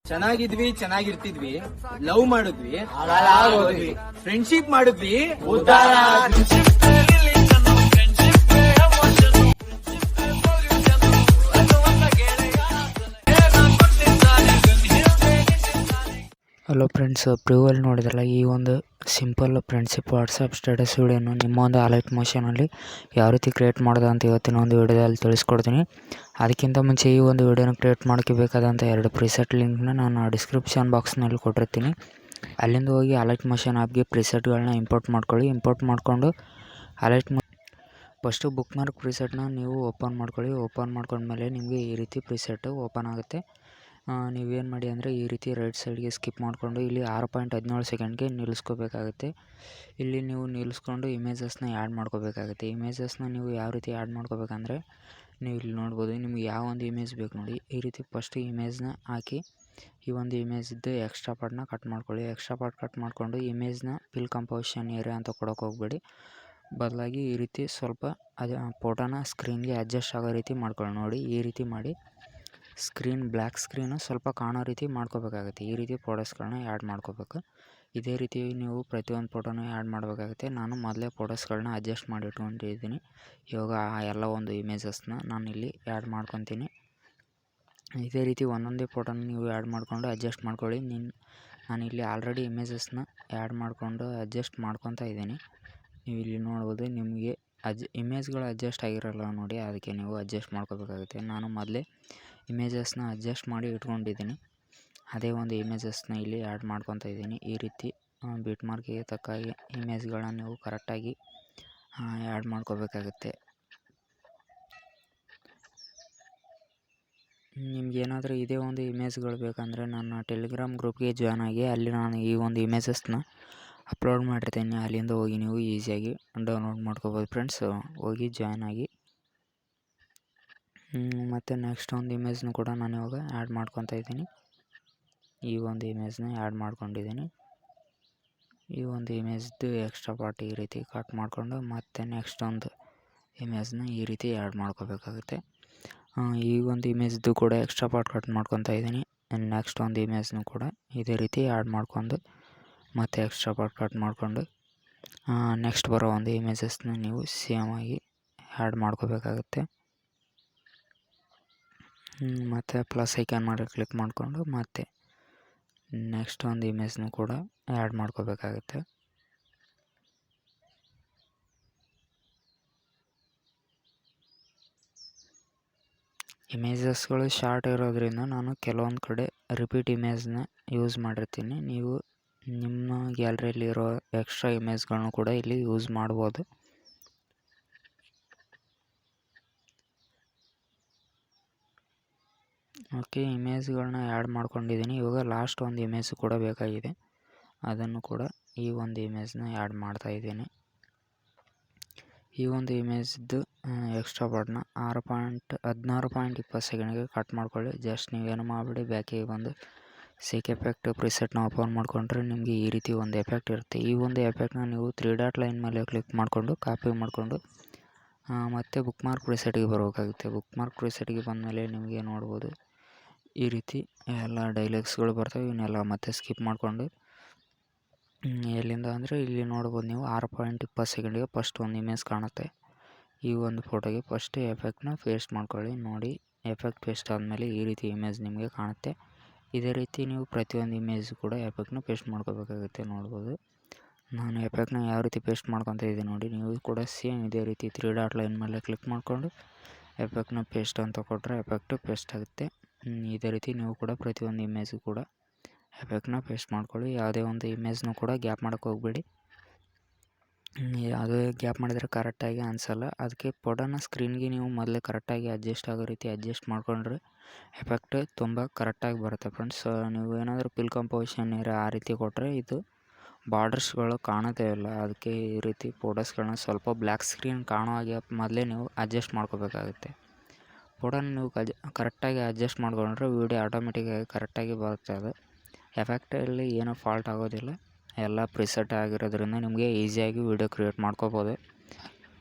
ಚೆನ್ನಾಗಿದ್ವಿ, ಚೆನ್ನಾಗಿರ್ತಿದ್ವಿ, love ಮಾಡಿದ್ವಿ, friendship ಮಾಡಿದ್ವಿ, ಉದ್ದಾರ. ಹಲೋ ಫ್ರೆಂಡ್ಸ್, ಪ್ರಿವ್ಯೂವಲ್ಲಿ ನೋಡಿದ್ರಲ್ಲ ಈ ಒಂದು ಸಿಂಪಲ್ ಫ್ರೆಂಡ್ಶಿಪ್ ವಾಟ್ಸಪ್ ಸ್ಟೇಟಸ್ ವಿಡಿಯೋನು ನಿಮ್ಮ ಒಂದು ಅಲೈಟ್ ಮೋಷನಲ್ಲಿ ಯಾವ ರೀತಿ ಕ್ರಿಯೇಟ್ ಮಾಡೋದು ಅಂತ ಇವತ್ತಿನ ಒಂದು ವಿಡಿಯೋದಲ್ಲಿ ತಿಳಿಸ್ಕೊಡ್ತೀನಿ. ಅದಕ್ಕಿಂತ ಮುಂಚೆ ಈ ಒಂದು ವಿಡಿಯೋನ ಕ್ರಿಯೇಟ್ ಮಾಡೋಕ್ಕೆ ಬೇಕಾದಂಥ 2 ಪ್ರಿಸೆಟ್ ಲಿಂಕ್ನ ನಾನು ಡಿಸ್ಕ್ರಿಪ್ಷನ್ ಬಾಕ್ಸ್ನಲ್ಲಿ ಕೊಟ್ಟಿರ್ತೀನಿ. ಅಲ್ಲಿಂದ ಹೋಗಿ ಅಲೈಟ್ ಮೋಷನ್ ಆ್ಯಪ್ಗೆ ಪ್ರಿಸೆಟ್ಗಳನ್ನ ಇಂಪೋರ್ಟ್ ಮಾಡ್ಕೊಳ್ಳಿ. ಇಂಪೋರ್ಟ್ ಮಾಡಿಕೊಂಡು ಫಸ್ಟು ಬುಕ್ ಮಾರ್ಕ್ ಪ್ರಿಸೆಟ್ನ ನೀವು ಓಪನ್ ಮಾಡ್ಕೊಳ್ಳಿ. ಓಪನ್ ಮಾಡ್ಕೊಂಡ್ಮೇಲೆ ನಿಮಗೆ ಈ ರೀತಿ ಪ್ರಿಸೆಟ್ ಓಪನ್ ಆಗುತ್ತೆ. ನೀವೇನು ಮಾಡಿ ಅಂದರೆ ಈ ರೀತಿ ರೈಟ್ ಸೈಡ್ಗೆ ಸ್ಕಿಪ್ ಮಾಡಿಕೊಂಡು ಇಲ್ಲಿ 6.17 ಸೆಕೆಂಡ್ಗೆ ನಿಲ್ಲಿಸ್ಕೋಬೇಕಾಗುತ್ತೆ. ಇಲ್ಲಿ ನೀವು ನಿಲ್ಲಿಸ್ಕೊಂಡು ಇಮೇಜಸ್ನ ಆ್ಯಡ್ ಮಾಡ್ಕೋಬೇಕಾಗುತ್ತೆ. ಇಮೇಜಸ್ನ ನೀವು ಯಾವ ರೀತಿ ಆ್ಯಡ್ ಮಾಡ್ಕೋಬೇಕಂದ್ರೆ ನೀವು ಇಲ್ಲಿ ನೋಡ್ಬೋದು. ನಿಮ್ಗೆ ಯಾವ ಒಂದು ಇಮೇಜ್ ಬೇಕು ನೋಡಿ, ಈ ರೀತಿ ಫಸ್ಟ್ ಇಮೇಜ್ನ ಹಾಕಿ ಈ ಒಂದು ಇಮೇಜ್ದು ಎಕ್ಸ್ಟ್ರಾ ಪಾರ್ಟ್ನ ಕಟ್ ಮಾಡ್ಕೊಳ್ಳಿ. ಎಕ್ಸ್ಟ್ರಾ ಪಾರ್ಟ್ ಕಟ್ ಮಾಡಿಕೊಂಡು ಇಮೇಜ್ನ ಫಿಲ್ ಕಂಪೋಸಿಷನ್ ಏರಿಯಾ ಅಂತ ಕೊಡೋಕೆ ಹೋಗಬೇಡಿ. ಬದಲಾಗಿ ಈ ರೀತಿ ಸ್ವಲ್ಪ ಫೋಟೋನ ಸ್ಕ್ರೀನ್ಗೆ ಅಡ್ಜಸ್ಟ್ ಆಗೋ ರೀತಿ ಮಾಡ್ಕೊಳ್ಳಿ. ನೋಡಿ ಈ ರೀತಿ ಮಾಡಿ ಬ್ಲ್ಯಾಕ್ ಸ್ಕ್ರೀನು ಸ್ವಲ್ಪ ಕಾಣೋ ರೀತಿ ಮಾಡ್ಕೋಬೇಕಾಗುತ್ತೆ. ಈ ರೀತಿ ಫೋಟೋಸ್ಗಳನ್ನ ಆ್ಯಡ್ ಮಾಡ್ಕೋಬೇಕು. ಇದೇ ರೀತಿ ನೀವು ಪ್ರತಿಯೊಂದು ಫೋಟೋನ ಆ್ಯಡ್ ಮಾಡಬೇಕಾಗುತ್ತೆ. ನಾನು ಮೊದಲೇ ಫೋಟೋಸ್ಗಳನ್ನ ಅಡ್ಜಸ್ಟ್ ಮಾಡಿ ಇಟ್ಕೊಂಡಿದ್ದೀನಿ. ಇವಾಗ ಆ ಎಲ್ಲ ಒಂದು ಇಮೇಜಸ್ನ ನಾನು ಇಲ್ಲಿ ಆ್ಯಡ್ ಮಾಡ್ಕೊತೀನಿ. ಇದೇ ರೀತಿ ಒಂದೊಂದೇ ಫೋಟೋನ ನೀವು ಆ್ಯಡ್ ಮಾಡಿಕೊಂಡು ಅಡ್ಜಸ್ಟ್ ಮಾಡ್ಕೊಳ್ಳಿ. ನಾನು ಇಲ್ಲಿ ಆಲ್ರೆಡಿ ಇಮೇಜಸ್ನ ಆ್ಯಡ್ ಮಾಡಿಕೊಂಡು ಅಡ್ಜಸ್ಟ್ ಮಾಡ್ಕೊತಾ ಇದ್ದೀನಿ. ನೀವು ಇಲ್ಲಿ ನೋಡ್ಬೋದು. ನಿಮಗೆ ಇಮೇಜ್ಗಳು ಅಡ್ಜಸ್ಟ್ ಆಗಿರಲ್ಲ ನೋಡಿ, ಅದಕ್ಕೆ ನೀವು ಅಡ್ಜಸ್ಟ್ ಮಾಡ್ಕೋಬೇಕಾಗುತ್ತೆ. ನಾನು ಮೊದಲೇ ಇಮೇಜಸ್ನ ಅಡ್ಜಸ್ಟ್ ಮಾಡಿ ಇಟ್ಕೊಂಡಿದ್ದೀನಿ. ಅದೇ ಒಂದು ಇಮೇಜಸ್ನ ಇಲ್ಲಿ ಆ್ಯಡ್ ಮಾಡ್ಕೊತಾ ಇದ್ದೀನಿ. ಈ ರೀತಿ ಬಿಟ್ ಮಾರ್ಕಿಗೆ ತಕ್ಕಾಗಿ ಇಮೇಜ್ಗಳನ್ನ ನೀವು ಕರೆಕ್ಟಾಗಿ ಆ್ಯಡ್ ಮಾಡ್ಕೋಬೇಕಾಗುತ್ತೆ. ನಿಮ್ಗೇನಾದರೂ ಇದೇ ಒಂದು ಇಮೇಜ್ಗಳು ಬೇಕಂದರೆ ನನ್ನ ಟೆಲಿಗ್ರಾಮ್ ಗ್ರೂಪ್ಗೆ ಜಾಯ್ನ್ ಆಗಿ, ಅಲ್ಲಿ ನಾನು ಈ ಒಂದು ಇಮೇಜಸ್ನ ಅಪ್ಲೋಡ್ ಮಾಡಿರ್ತೀನಿ. ಅಲ್ಲಿಂದ ಹೋಗಿ ನೀವು ಈಸಿಯಾಗಿ ಡೌನ್ಲೋಡ್ ಮಾಡ್ಕೋಬೋದು ಫ್ರೆಂಡ್ಸ್. ಹೋಗಿ ಜಾಯ್ನ್ ಆಗಿ. ಮತ್ತು ನೆಕ್ಸ್ಟ್ ಒಂದು ಇಮೇಜ್ನು ಕೂಡ ನಾನು ಇವಾಗ ಆ್ಯಡ್ ಮಾಡ್ಕೊತಾ ಇದ್ದೀನಿ. ಈ ಒಂದು ಇಮೇಜ್ನ ಆ್ಯಡ್ ಮಾಡ್ಕೊಂಡಿದ್ದೀನಿ. ಈ ಒಂದು ಇಮೇಜ್ದು ಎಕ್ಸ್ಟ್ರಾ ಪಾರ್ಟ್ ಈ ರೀತಿ ಕಟ್ ಮಾಡಿಕೊಂಡು ಮತ್ತೆ ನೆಕ್ಸ್ಟ್ ಒಂದು ಇಮೇಜ್ನ ಈ ರೀತಿ ಆ್ಯಡ್ ಮಾಡ್ಕೋಬೇಕಾಗುತ್ತೆ. ಈ ಒಂದು ಇಮೇಜ್ದು ಕೂಡ ಎಕ್ಸ್ಟ್ರಾ ಪಾರ್ಟ್ ಕಟ್ ಮಾಡ್ಕೊತಾ ಇದ್ದೀನಿ. ನೆಕ್ಸ್ಟ್ ಒಂದು ಇಮೇಜ್ನು ಕೂಡ ಇದೇ ರೀತಿ ಆ್ಯಡ್ ಮಾಡ್ಕೊಂಡು ಮತ್ತು ಎಕ್ಸ್ಟ್ರಾ ಪಾರ್ಟ್ ಕಟ್ ಮಾಡಿಕೊಂಡು ನೆಕ್ಸ್ಟ್ ಬರೋ ಒಂದು ಇಮೇಜಸ್ನ ನೀವು ಸೇಮ್ ಆಗಿ ಆ್ಯಡ್ ಮಾಡ್ಕೋಬೇಕಾಗುತ್ತೆ. ಮತ್ತು ಪ್ಲಸ್ ಐಕಾನ್ ಮಾಡಿ ಕ್ಲಿಕ್ ಮಾಡಿಕೊಂಡು ಮತ್ತೆ ನೆಕ್ಸ್ಟ್ ಒಂದು ಇಮೇಜ್ನು ಕೂಡ ಆ್ಯಡ್ ಮಾಡ್ಕೋಬೇಕಾಗುತ್ತೆ. ಇಮೇಜಸ್ಗಳು ಶಾರ್ಟ್ ಇರೋದ್ರಿಂದ ನಾನು ಕೆಲವೊಂದು ಕಡೆ ರಿಪೀಟ್ ಇಮೇಜ್ನ ಯೂಸ್ ಮಾಡಿರ್ತೀನಿ. ನೀವು ನಿಮ್ಮ ಗ್ಯಾಲರಿಯಲ್ಲಿರೋ ಎಕ್ಸ್ಟ್ರಾ ಇಮೇಜ್ಗಳನ್ನು ಕೂಡ ಇಲ್ಲಿ ಯೂಸ್ ಮಾಡ್ಬೋದು. ಓಕೆ, ಇಮೇಜ್ಗಳನ್ನ ಆ್ಯಡ್ ಮಾಡ್ಕೊಂಡಿದ್ದೀನಿ. ಇವಾಗ ಲಾಸ್ಟ್ ಒಂದು ಇಮೇಜ್ ಕೂಡ ಬೇಕಾಗಿದೆ. ಅದನ್ನು ಕೂಡ ಈ ಒಂದು ಇಮೇಜ್ನ ಆ್ಯಡ್ ಮಾಡ್ತಾಯಿದ್ದೀನಿ. ಈ ಒಂದು ಇಮೇಜ್ದು ಎಕ್ಸ್ಟ್ರಾ ಪಾರ್ಟ್ನ 16.20 ಸೆಕೆಂಡ್ಗೆ ಕಟ್ ಮಾಡ್ಕೊಳ್ಳಿ. ಜಸ್ಟ್ ನೀವೇನು ಮಾಡಿಬಿಡಿ, ಬ್ಯಾಕಿಗೆ ಬಂದು ಸೇಕ್ ಎಫೆಕ್ಟ್ ಪ್ರಿಸೆಟ್ನ ಓಪನ್ ಮಾಡಿಕೊಂಡ್ರೆ ನಿಮಗೆ ಈ ರೀತಿ ಒಂದು ಎಫೆಕ್ಟ್ ಇರುತ್ತೆ. ಈ ಒಂದು ಎಫೆಕ್ಟ್ನ ನೀವು 3 ಡಾಟ್ ಲೈನ್ ಮೇಲೆ ಕ್ಲಿಕ್ ಮಾಡಿಕೊಂಡು ಕಾಪಿ ಮಾಡಿಕೊಂಡು ಮತ್ತು ಬುಕ್ ಮಾರ್ಕ್ ಪ್ರಿಸೆಟ್ಗೆ ಬರಬೇಕಾಗುತ್ತೆ. ಬುಕ್ ಮಾರ್ಕ್ ಪ್ರಿಸೆಟ್ಗೆ ಬಂದಮೇಲೆ ನಿಮಗೆ ನೋಡ್ಬೋದು ಈ ರೀತಿ ಎಲ್ಲ ಡೈಲಾಗ್ಸ್ಗಳು ಬರ್ತವೆ. ಇವನ್ನೆಲ್ಲ ಮತ್ತೆ ಸ್ಕಿಪ್ ಮಾಡಿಕೊಂಡು ಎಲ್ಲಿಂದ ಅಂದರೆ ಇಲ್ಲಿ ನೋಡ್ಬೋದು ನೀವು 6.20 ಸೆಕೆಂಡ್ಗೆ ಫಸ್ಟ್ ಒಂದು ಇಮೇಜ್ ಕಾಣುತ್ತೆ. ಈ ಒಂದು ಫೋಟೋಗೆ ಫಸ್ಟ್ ಎಫೆಕ್ಟ್ನ ಪೇಸ್ಟ್ ಮಾಡ್ಕೊಳ್ಳಿ. ನೋಡಿ ಎಫೆಕ್ಟ್ ಪೇಸ್ಟ್ ಆದಮೇಲೆ ಈ ರೀತಿ ಇಮೇಜ್ ನಿಮಗೆ ಕಾಣುತ್ತೆ. ಇದೇ ರೀತಿ ನೀವು ಪ್ರತಿಯೊಂದು ಇಮೇಜ್ ಕೂಡ ಎಫೆಕ್ಟ್ನ ಪೇಸ್ಟ್ ಮಾಡ್ಕೋಬೇಕಾಗುತ್ತೆ. ನೋಡ್ಬೋದು ನಾನು ಎಫೆಕ್ಟ್ನ ಯಾವ ರೀತಿ ಪೇಸ್ಟ್ ಮಾಡ್ಕೊತಾ ಇದ್ದೀನಿ ನೋಡಿ. ನೀವು ಕೂಡ ಸೇಮ್ ಇದೇ ರೀತಿ 3 ಡಾಟ್ ಲೈನ್ ಮೇಲೆ ಕ್ಲಿಕ್ ಮಾಡಿಕೊಂಡು ಎಫೆಕ್ಟ್ನ ಪೇಸ್ಟ್ ಅಂತ ಕೊಟ್ಟರೆ ಎಫೆಕ್ಟು ಪೇಸ್ಟ್ ಆಗುತ್ತೆ. ಇದೇ ರೀತಿ ನೀವು ಕೂಡ ಪ್ರತಿಯೊಂದು ಇಮೇಜ್ಗೂ ಕೂಡ ಎಫೆಕ್ಟ್ನ ಪೇಸ್ಟ್ ಮಾಡ್ಕೊಳ್ಳಿ. ಯಾವುದೇ ಒಂದು ಇಮೇಜ್ನೂ ಕೂಡ ಗ್ಯಾಪ್ ಮಾಡೋಕ್ಕೆ ಹೋಗಬೇಡಿ. ಯಾವುದೇ ಗ್ಯಾಪ್ ಮಾಡಿದರೆ ಕರೆಕ್ಟಾಗಿ ಅನಿಸಲ್ಲ. ಅದಕ್ಕೆ ಫೋಟೋನ ಸ್ಕ್ರೀನ್ಗೆ ನೀವು ಮೊದಲೇ ಕರೆಕ್ಟಾಗಿ ಅಡ್ಜಸ್ಟ್ ಆಗೋ ರೀತಿ ಅಡ್ಜಸ್ಟ್ ಮಾಡಿಕೊಂಡ್ರೆ ಎಫೆಕ್ಟ್ ತುಂಬ ಕರೆಕ್ಟಾಗಿ ಬರುತ್ತೆ ಫ್ರೆಂಡ್ಸ್. ನೀವು ಏನಾದರೂ ಫಿಲ್ ಕಂಪೋಸಿಷನ್ ಆ ರೀತಿ ಕೊಟ್ಟರೆ ಇದು ಬಾರ್ಡರ್ಸ್ಗಳು ಕಾಣೋದೇ ಇಲ್ಲ. ಅದಕ್ಕೆ ಈ ರೀತಿ ಫೋಟೋಸ್ಗಳನ್ನ ಸ್ವಲ್ಪ ಬ್ಲ್ಯಾಕ್ ಸ್ಕ್ರೀನ್ ಕಾಣೋ ಹಾಗೆ ಮೊದಲೇ ನೀವು ಅಡ್ಜಸ್ಟ್ ಮಾಡ್ಕೋಬೇಕಾಗುತ್ತೆ. ಫೋಟೋನ ನೀವು ಕರೆಕ್ಟಾಗಿ ಅಡ್ಜಸ್ಟ್ ಮಾಡಿಕೊಂಡ್ರೆ ವೀಡಿಯೋ ಆಟೋಮೆಟಿಕ್ಕಾಗಿ ಕರೆಕ್ಟಾಗಿ ಬರುತ್ತೆ. ಅದು ಎಫೆಕ್ಟಲ್ಲಿ ಏನೂ ಫಾಲ್ಟ್ ಆಗೋದಿಲ್ಲ. ಎಲ್ಲ ಪ್ರಿಸೆಟ್ ಆಗಿರೋದ್ರಿಂದ ನಿಮಗೆ ಈಸಿಯಾಗಿ ವೀಡಿಯೋ ಕ್ರಿಯೇಟ್ ಮಾಡ್ಕೋಬೋದು.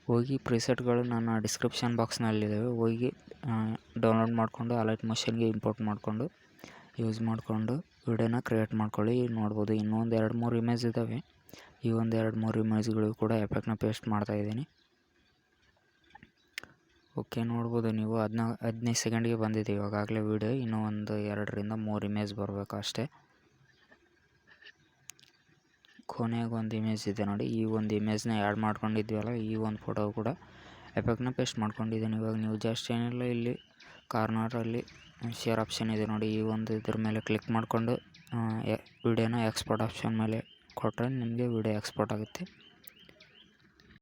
ಹೋಗಿ ಪ್ರಿಸೆಟ್ಗಳು ನನ್ನ ಡಿಸ್ಕ್ರಿಪ್ಷನ್ ಬಾಕ್ಸ್ನಲ್ಲಿದ್ದಾವೆ. ಹೋಗಿ ಡೌನ್ಲೋಡ್ ಮಾಡಿಕೊಂಡು ಅಲೈಟ್ ಮೋಷನ್ಗೆ ಇಂಪೋರ್ಟ್ ಮಾಡಿಕೊಂಡು ಯೂಸ್ ಮಾಡಿಕೊಂಡು ವಿಡಿಯೋನ ಕ್ರಿಯೇಟ್ ಮಾಡ್ಕೊಳ್ಳಿ. ನೋಡ್ಬೋದು ಇನ್ನೊಂದು 2-3 ಇಮೇಜ್ ಇದ್ದಾವೆ. ಈ ಒಂದು 2-3 ಇಮೇಜ್ಗಳು ಕೂಡ ಎಫೆಕ್ಟ್ನ ಪೇಸ್ಟ್ ಮಾಡ್ತಾಯಿದ್ದೀನಿ. ಓಕೆ, ನೋಡ್ಬೋದು ನೀವು 15 ಸೆಕೆಂಡ್ಗೆ ಬಂದಿದೆ ಇವಾಗಲೇ ವಿಡಿಯೋ. ಇನ್ನೂ ಒಂದು 2-3 ಇಮೇಜ್ ಬರಬೇಕು ಅಷ್ಟೇ. ಕೊನೆಗೆ ಒಂದು ಇಮೇಜ್ ಇದೆ ನೋಡಿ. ಈ ಒಂದು ಇಮೇಜ್ನ ಆ್ಯಡ್ ಮಾಡ್ಕೊಂಡಿದ್ವಲ್ಲ, ಈ ಒಂದು ಫೋಟೋ ಕೂಡ ಎಫೆಕ್ಟ್ನ ಪೇಸ್ಟ್ ಮಾಡ್ಕೊಂಡಿದ್ದೀನಿ. ಇವಾಗ ನೀವು ಜಸ್ಟ್ ಏನಿಲ್ಲ, ಇಲ್ಲಿ ಕಾರ್ನರಲ್ಲಿ ಶೇರ್ ಆಪ್ಷನ್ ಇದೆ ನೋಡಿ. ಈ ಒಂದು ಇದ್ರ ಮೇಲೆ ಕ್ಲಿಕ್ ಮಾಡಿಕೊಂಡು ವಿಡಿಯೋನ ಎಕ್ಸ್ಪೋರ್ಟ್ ಆಪ್ಷನ್ ಮೇಲೆ ಕೊಟ್ಟರೆ ನಿಮಗೆ ವಿಡಿಯೋ ಎಕ್ಸ್ಪೋರ್ಟ್ ಆಗುತ್ತೆ.